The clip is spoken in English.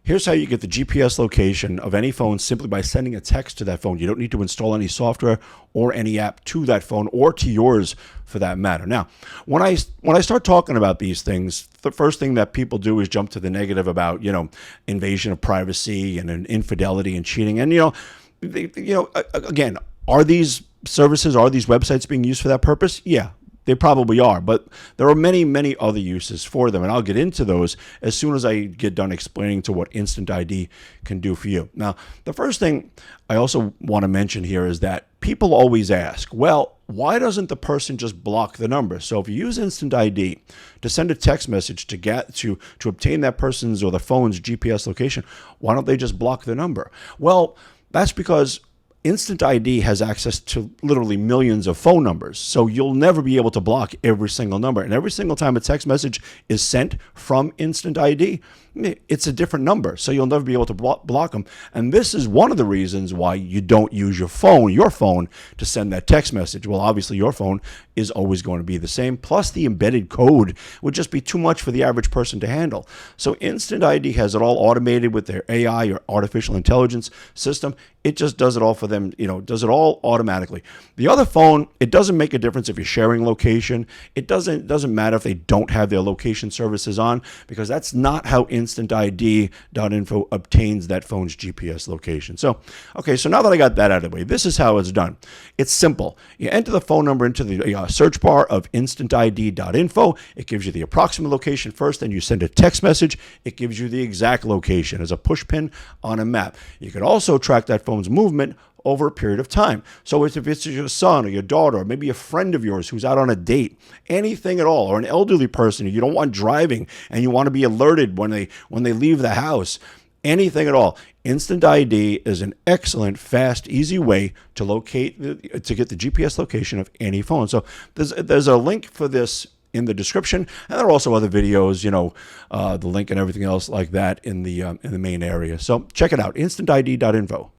Here's how you get the GPS location of any phone simply by sending a text to that phone. You don't need to install any software or any app to that phone or to yours for that matter. Now, when I start talking about these things, the first thing that people do is jump to the negative about, invasion of privacy and infidelity and cheating. And, again, are these services, are these websites being used for that purpose? Yeah. They probably are, but there are many, many other uses for them, and I'll get into those as soon as I get done explaining to what Instant ID can do for you. Now, the first thing I also want to mention here is that people always ask, well, why doesn't the person just block the number? So if you use Instant ID to send a text message to obtain that person's or the phone's GPS location, why don't they just block the number? Well, that's because Instant ID has access to literally millions of phone numbers, so you'll never be able to block every single number. And every single time a text message is sent from Instant ID, it's a different number, so you'll never be able to block them. And this is one of the reasons why you don't use your phone, to send that text message. Well, obviously your phone is always going to be the same, plus the embedded code would just be too much for the average person to handle. So Instant ID has it all automated with their AI or artificial intelligence system. It just does it all for them, does it all automatically. The other phone, it doesn't make a difference if you're sharing location. It doesn't matter if they don't have their location services on, because that's not how InstantID.info obtains that phone's GPS location. So now that I got that out of the way, this is how it's done. It's simple. You enter the phone number into the search bar of InstantID.info. It gives you the approximate location first, then you send a text message. It gives you the exact location as a push pin on a map. You can also track that phone's movement over a period of time. So if it's your son or your daughter, or maybe a friend of yours who's out on a date, anything at all, or an elderly person who you don't want driving and you want to be alerted when they leave the house, anything at all, Instant ID is an excellent, fast, easy way to to get the GPS location of any phone. So there's a link for this in the description, and there are also other videos, the link and everything else like that in the main area. So check it out, instantid.info.